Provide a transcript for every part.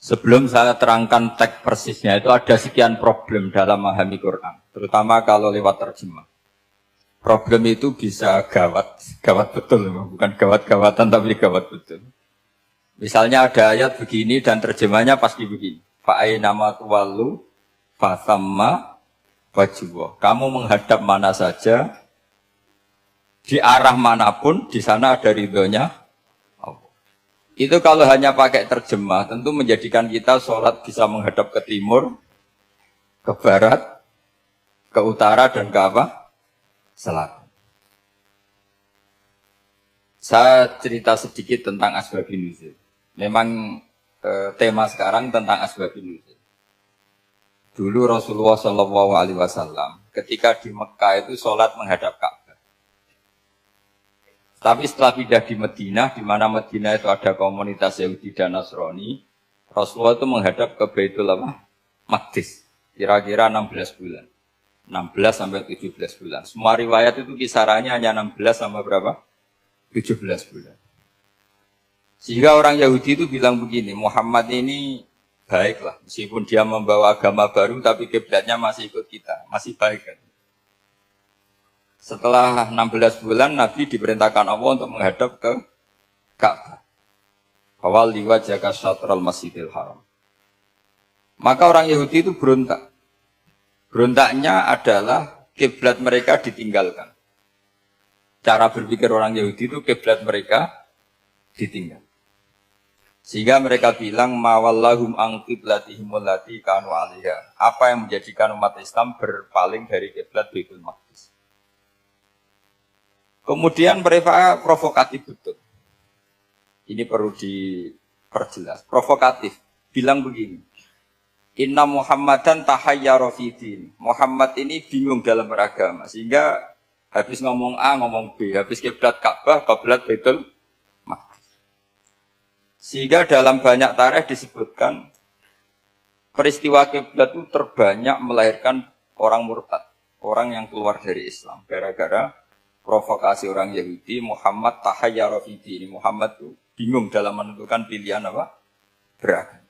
Sebelum saya terangkan teks persisnya, itu ada sekian problem dalam memahami Quran, terutama kalau lewat terjemah. Problem itu bisa gawat, gawat betul, bukan gawat-gawatan tapi gawat betul. Misalnya ada ayat begini dan terjemahnya pasti begini. Fa'ainama tuwallu fathamma wajhuwah. Kamu menghadap mana saja, di arah manapun, di sana ada ridhonya. Itu kalau hanya pakai terjemah, tentu menjadikan kita sholat bisa menghadap ke timur, ke barat, ke utara, dan ke apa? Selatan. Saya cerita sedikit tentang asbabun nuzul. Memang tema sekarang tentang asbabun nuzul. Dulu Rasulullah SAW ketika di Mekah itu sholat menghadap Ka'bah. Tapi setelah pindah di Madinah, di mana Madinah itu ada komunitas Yahudi dan Nasrani, Rasulullah itu menghadap ke Baitul Maqdis, kira-kira 16 bulan. 16 sampai 17 bulan. Semua riwayat itu kisarannya hanya 16 sampai berapa? 17 bulan. Sehingga orang Yahudi itu bilang begini, Muhammad ini baiklah, meskipun dia membawa agama baru, tapi kiblatnya masih ikut kita, masih baik kan. Setelah 16 bulan, Nabi diperintahkan Allah untuk menghadap ke Ka'bah. Awal liwajhaka syatral masjidil haram. Maka orang Yahudi itu berontak. Berontaknya adalah kiblat mereka ditinggalkan. Cara berpikir orang Yahudi itu kiblat mereka ditinggal. Sehingga mereka bilang mawallahum an qiblatihim allati kanu 'alaiha. Apa yang menjadikan umat Islam berpaling dari kiblat Baitul Maqdis? Kemudian mereka provokatif betul. Ini perlu diperjelas. Provokatif. Bilang begini. Inna Muhammadan tahayyara fi din. Muhammad ini bingung dalam beragama. Sehingga habis ngomong A, ngomong B. Habis kiblat Ka'bah, kiblat Baitul Maqdis. Sehingga dalam banyak tarikh disebutkan peristiwa kiblat itu terbanyak melahirkan orang murtad. Orang yang keluar dari Islam. Gara-gara provokasi orang Yahudi, Muhammad tahayyara fi din. Muhammad itu bingung dalam menentukan pilihan apa? Beragama.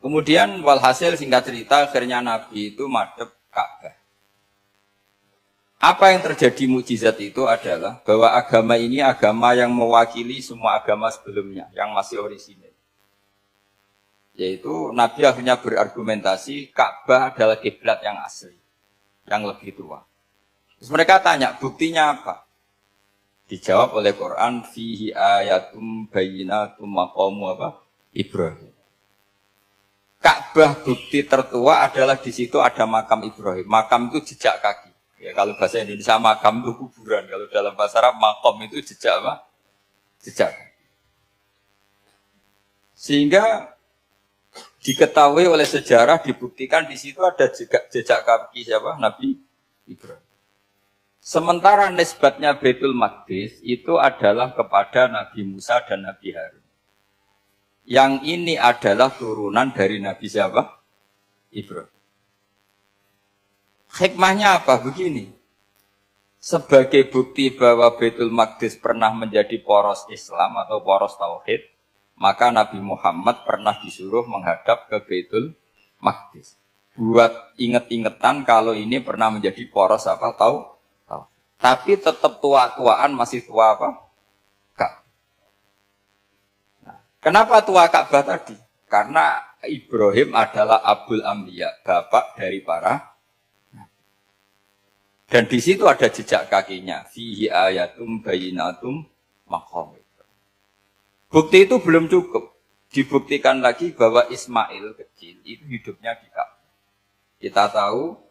Kemudian walhasil singkat cerita akhirnya Nabi itu madhep Ka'bah. Apa yang terjadi mukjizat itu adalah bahwa agama ini agama yang mewakili semua agama sebelumnya yang masih orisinil. Yaitu Nabi akhirnya berargumentasi Ka'bah adalah kiblat yang asli, yang lebih tua. Terus mereka tanya, buktinya apa? Dijawab oleh Quran, fihi ayatum bayyinatum maqamu apa? Ibrahim. Ka'bah bukti tertua adalah di situ ada makam Ibrahim. Makam itu jejak kaki. Ya kalau bahasa Indonesia makam itu kuburan. Kalau dalam bahasa Arab maqam itu jejak apa? Jejak. Sehingga diketahui oleh sejarah dibuktikan di situ ada jejak kaki siapa? Nabi Ibrahim. Sementara nisbatnya Baitul Maqdis itu adalah kepada Nabi Musa dan Nabi Harun. Yang ini adalah turunan dari Nabi siapa? Ibrahim. Hikmahnya apa? Begini. Sebagai bukti bahwa Baitul Maqdis pernah menjadi poros Islam atau poros Tauhid, maka Nabi Muhammad pernah disuruh menghadap ke Baitul Maqdis. Buat inget-ingetan kalau ini pernah menjadi poros apa? Tahu? Tapi tetap tua-tuaan masih tua apa? Ka'bah. Nah, kenapa tua Ka'bah tadi? Karena Ibrahim adalah Abul Anbiya, bapak dari para. Dan di situ ada jejak kakinya. Fihi ayatum bayyinatum maqam. Bukti itu belum cukup. Dibuktikan lagi bahwa Ismail kecil itu hidupnya di Ka'bah. Kita tahu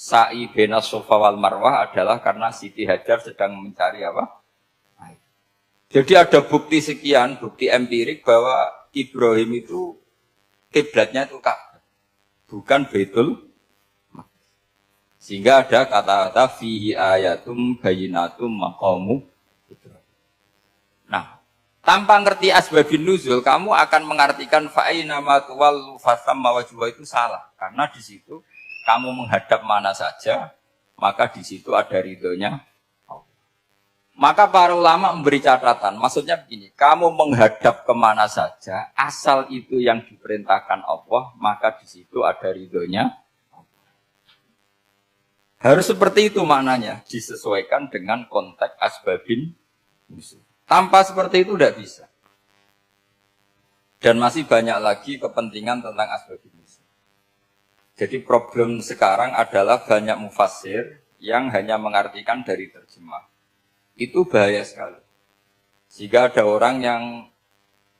sa'i bena Safa wal Marwah adalah karena Siti Hajar sedang mencari apa? Air. Jadi ada bukti sekian, bukti empirik bahwa Ibrahim itu kiblatnya itu Ka'bah, bukan Baitul Maqdis. Sehingga ada kata-kata fihi ayatum bayyinatum maqamu Ibrahim. Nah, tanpa ngerti asbabun nuzul, kamu akan mengartikan fa'ina ma tuwallu fasamma wajhuhu itu salah. Karena di situ kamu menghadap mana saja, maka di situ ada ridhonya. Maka para ulama memberi catatan, maksudnya begini, kamu menghadap kemana saja, asal itu yang diperintahkan Allah, maka di situ ada ridhonya. Harus seperti itu maknanya, disesuaikan dengan konteks asbabin nuzul. Tanpa seperti itu tidak bisa. Dan masih banyak lagi kepentingan tentang asbabin nuzul. Jadi problem sekarang adalah banyak mufassir yang hanya mengartikan dari terjemah. Itu bahaya sekali. Jika ada orang yang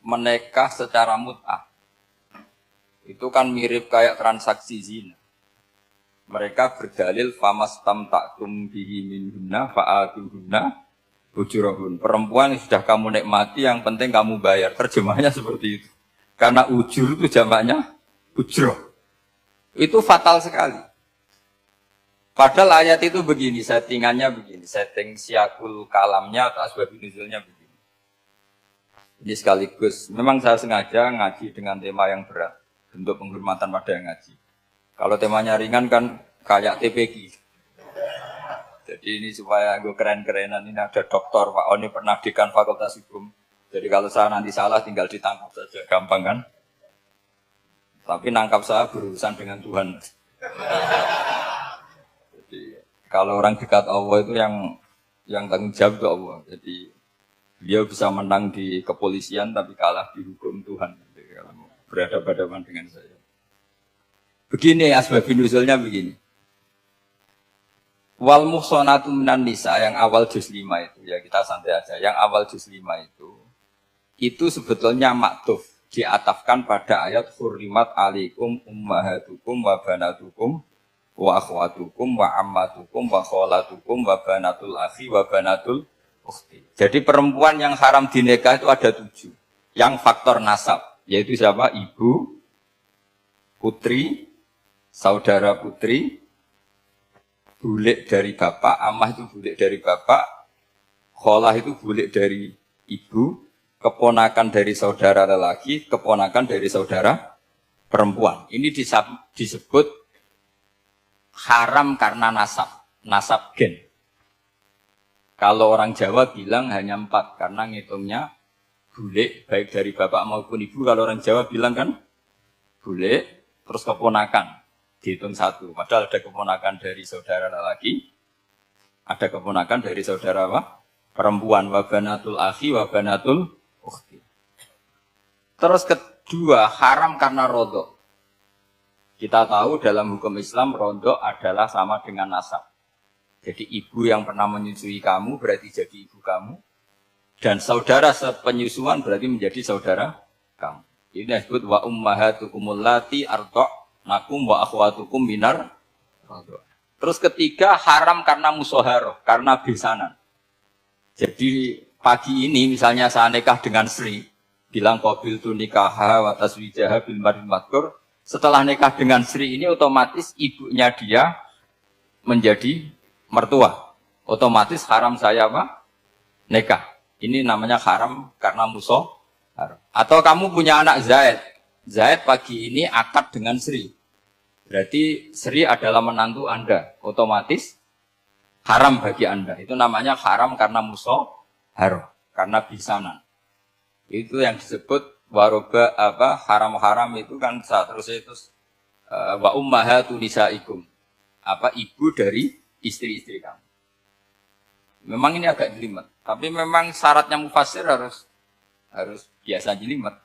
menikah secara mut'ah, itu kan mirip kayak transaksi zina. Mereka berdalil famastam taktum bihi minhunna fa'atuhunna ujurahun. Perempuan yang sudah kamu nikmati, yang penting kamu bayar. Terjemahnya seperti itu. Karena ujur itu jamaknya ujroh. Itu fatal sekali. Padahal ayat itu begini, settingannya begini, setting siakul kalamnya atau asbabun nuzulnya begini. Ini sekaligus, memang saya sengaja ngaji dengan tema yang berat, bentuk penghormatan pada yang ngaji. Kalau temanya ringan kan kayak TPQ. Jadi ini supaya gue keren-kerenan, ini ada doktor, Pak Oni pernah dekan Fakultas Hukum. Jadi kalau saya nanti salah tinggal ditangkap saja, gampang kan? Tapi nangkap saya berurusan dengan Tuhan. Kalau orang dekat Allah itu yang tanggung jawab itu Allah. Jadi dia bisa menang di kepolisian tapi kalah di hukum Tuhan. Jadi, kalau berhadapan-hadapan dengan saya. Begini asbabun nuzulnya begini. Wal muhsanatu minan nisa yang awal juz 5 itu ya kita santai aja. Yang awal juz 5 itu sebetulnya maktuf diatafkan pada ayat hurrimat alaikum ummahatukum wa banatukum wa akhwatukum wa ammatukum wa kholatukum wa banatul akhi wa banatul ukhti. Jadi perempuan yang haram dinikah itu ada 7. Yang faktor nasab, yaitu siapa? Ibu, putri, saudara putri, bulik dari bapak, ammah itu bulik dari bapak, kholah itu bulik dari ibu, keponakan dari saudara lelaki, keponakan dari saudara perempuan. Ini disebut haram karena nasab gen. Kalau orang Jawa bilang hanya 4 karena ngitungnya bulik baik dari bapak maupun ibu. Kalau orang Jawa bilang kan bulik terus keponakan dihitung 1. Padahal ada keponakan dari saudara lelaki, ada keponakan dari saudara apa? Perempuan. Wa banatul akhi wa banatul ukhti. Terus kedua haram karena rodok. Kita tahu dalam hukum Islam rodok adalah sama dengan nasab. Jadi ibu yang pernah menyusui kamu berarti jadi ibu kamu. Dan saudara sepenyusuan berarti menjadi saudara kamu. Ini disebut wa ummahatukumul lati arda'nakum wa akhwatukum minar rodok. Terus ketiga haram karena musoharoh, karena besanan. Jadi pagi ini misalnya saya nikah dengan Sri, bilang qabil tu nikaha wa taswijaha bil mar'il madkur. Setelah nikah dengan Sri ini otomatis ibunya dia menjadi mertua. Otomatis haram saya apa? Nikah. Ini namanya haram karena musuh. Atau kamu punya anak Zaid. Zaid pagi ini akad dengan Sri. Berarti Sri adalah menantu Anda. Otomatis haram bagi Anda. Itu namanya haram karena musuh. Karena bisanan. Itu yang disebut waroba haram-haram itu kan terus itu wa ummahatu nisaikum ibu dari istri-istri kamu. Memang ini agak jelimet, tapi memang syaratnya mufassir harus biasa jelimet.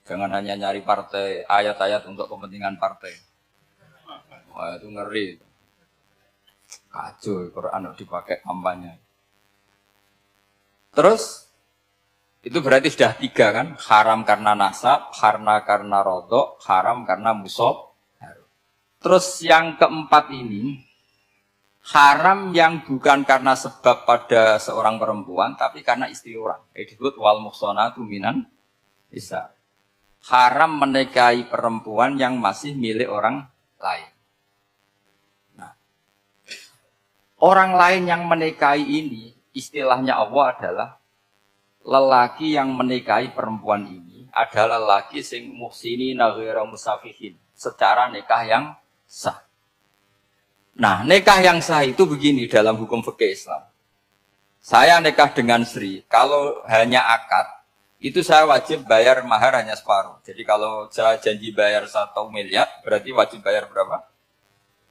Jangan hanya nyari partai ayat-ayat untuk kepentingan partai. Wah itu ngeri. Kacau Quran dipakai kampanye. Terus itu berarti sudah 3 kan, haram karena nasab, karena rodok, haram karena musoh. Terus yang keempat ini, haram yang bukan karena sebab pada seorang perempuan, tapi karena istri orang. Disebut wal muhsanatu minan nisa. Haram menikahi perempuan yang masih milik orang lain. Nah, orang lain yang menikahi ini, istilahnya Allah adalah lelaki yang menikahi perempuan ini adalah lelaki sing muhsini ghairu musafihin, secara nikah yang sah. Nah, nikah yang sah itu begini dalam hukum fikih Islam. Saya nikah dengan Sri, kalau hanya akad, itu saya wajib bayar mahar hanya separuh. Jadi kalau saya janji bayar 1 miliar, berarti wajib bayar berapa?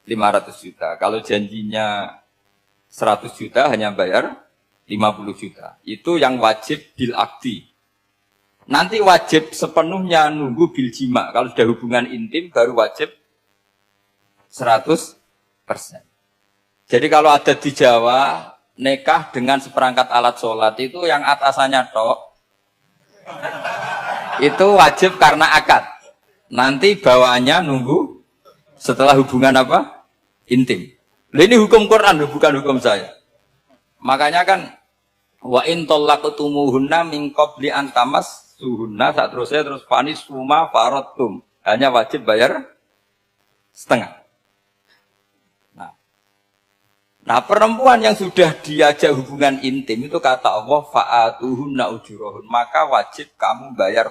500 juta. Kalau janjinya 100 juta hanya bayar 50 juta. Itu yang wajib bil akdi. Nanti wajib sepenuhnya nunggu bil jima. Kalau sudah hubungan intim baru wajib 100%. Jadi kalau ada di Jawa, nikah dengan seperangkat alat sholat itu yang atasannya tok, itu wajib karena akad. Nanti bawaannya nunggu setelah hubungan apa? Intim. Nah, ini hukum Quran, bukan hukum saya. Makanya kan wa in talaqtumuhunna min qabli an tamassuhunna, saat terus fanis suma faradtum. Hanya wajib bayar setengah. Nah, perempuan yang sudah diajak hubungan intim itu kata Allah fa'atuhunna ujurahun, maka wajib kamu bayar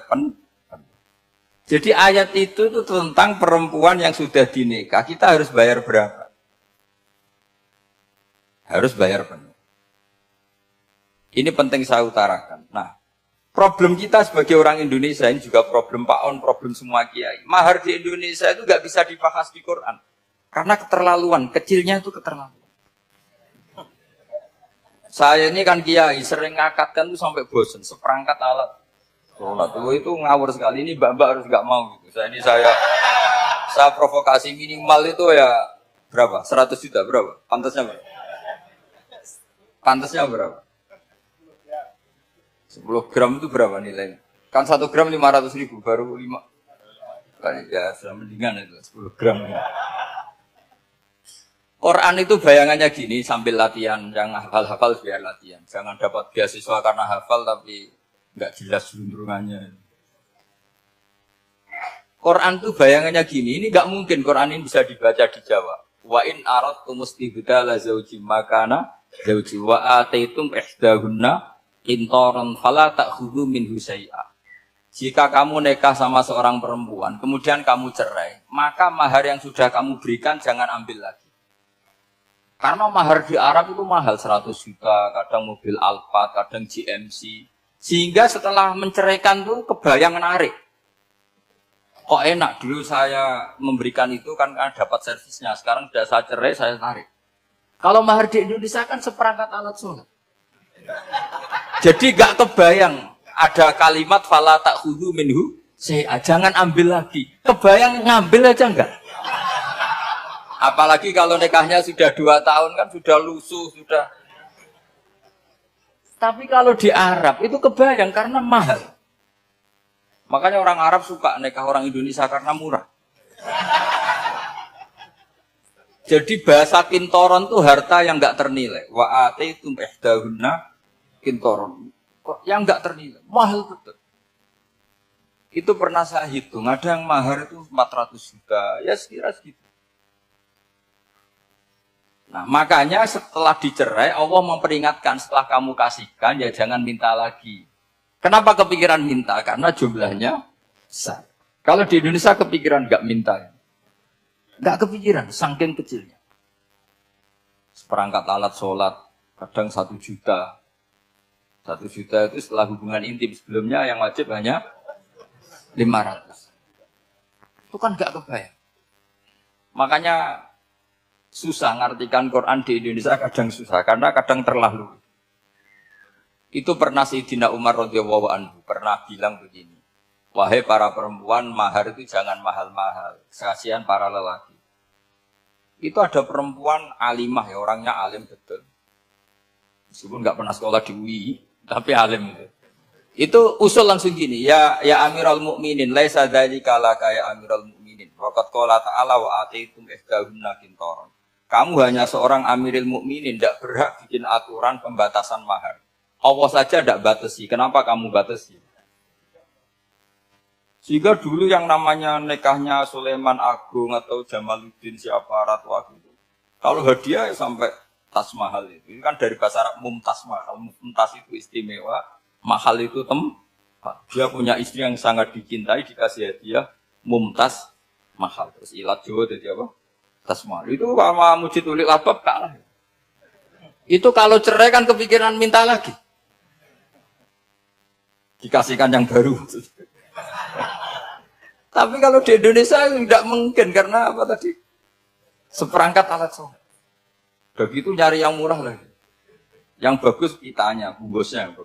Jadi ayat itu tentang perempuan yang sudah dinikah, kita harus bayar berapa? Harus bayar penuh. Ini penting saya utarakan. Nah, problem kita sebagai orang Indonesia ini juga problem Pak On, problem semua kiai. Mahar di Indonesia itu nggak bisa dibahas di Quran karena keterlaluan, kecilnya itu keterlaluan. Saya ini kan kiai, sering ngakatkan tuh sampai bosen, seperangkat alat sholat. Itu ngawur sekali, ini mbak-mbak harus nggak mau. Gitu. Saya provokasi minimal itu ya berapa? 100 juta, berapa? Pantasnya berapa? Pantasnya berapa? 10 gram itu berapa nilainya? Kan 1 gram 500.000, baru 5. Ya, sudah mendingan itu, 10 gram. Quran itu bayangannya gini, sambil latihan, yang hafal-hafal biar latihan. Jangan dapat beasiswa karena hafal tapi nggak jelas juntrungannya. Quran itu bayangannya gini, ini nggak mungkin Quran ini bisa dibaca di Jawa. Wa in aradtum istibdala zawji makana zawji wa ataitum ihdahunna qintaran fala ta'khudhu minhu syai'a. Jika kamu nikah sama seorang perempuan, kemudian kamu cerai, maka mahar yang sudah kamu berikan jangan ambil lagi. Karena mahar di Arab itu mahal, 100 juta, kadang mobil Alphard, kadang GMC. Sehingga setelah menceraikan tuh kebayang menarik. Kok enak, dulu saya memberikan itu kan dapat servisnya, sekarang sudah saya cerai, saya tarik. Kalau mahar di Indonesia kan seperangkat alat sholat. Jadi gak kebayang, ada kalimat fala ta'khudhu minhu syai'a, jangan ambil lagi. Kebayang ngambil aja enggak? Apalagi kalau nikahnya sudah 2 tahun kan sudah lusuh, sudah. Tapi kalau di Arab itu kebayang karena mahal. Makanya orang Arab suka nikah orang Indonesia karena murah. Jadi bahasa kintoron itu harta yang enggak ternilai. Wa ataitum ihdahunna kintoron. Yang enggak ternilai, mahal betul. Itu pernah saya hitung, ada yang mahar itu 400 juta, ya sekira segitu. Nah, makanya setelah dicerai, Allah memperingatkan setelah kamu kasihkan, ya jangan minta lagi. Kenapa kepikiran minta? Karena jumlahnya besar. Kalau di Indonesia kepikiran nggak minta. Nggak kepikiran, saking kecilnya. Seperangkat alat sholat, kadang 1 juta. 1 juta itu setelah hubungan intim. Sebelumnya yang wajib hanya 500. Itu kan nggak kebayang. Makanya susah ngartikan Quran di Indonesia, kadang susah karena kadang terlalu. Itu pernah Sayyidina Umar radhiyallahu anhu pernah bilang begini, wahai para perempuan, mahar itu jangan mahal-mahal, kasihan para lelaki. Itu ada perempuan alimah ya, orangnya alim betul, meskipun nggak pernah sekolah di UI, tapi alim itu. Itu usul langsung gini, ya Amirul Mukminin, laisa dzalika laka ya Amirul Mukminin, waqad qala ta'ala wa ataitum ihdahunna qintaran. Kamu hanya seorang Amirul Mukminin, tidak berhak bikin aturan pembatasan mahar. Allah saja tidak batasi, kenapa kamu batasi? Sehingga dulu yang namanya nikahnya Sulaiman Agung atau Jamaluddin siapa Ratu Agung itu, kalau hadiah sampai tas mahal itu. Ini kan dari bahasa Arab mumtaz mahal. Mumtaz itu istimewa, mahal itu tempat. Dia punya istri yang sangat dicintai, dikasih hadiah mumtaz mahal. Terus ilat Jawa jadi apa? Tasmal. Itu sama Mujid Ulil Albab kalah. Itu kalau cerai kan kepikiran minta lagi. Dikasihkan yang baru. Tapi kalau di Indonesia tidak mungkin karena apa tadi? Seperangkat alat sholat. Begitu nyari yang murah lagi. Yang bagus kitanya, bungkusnya.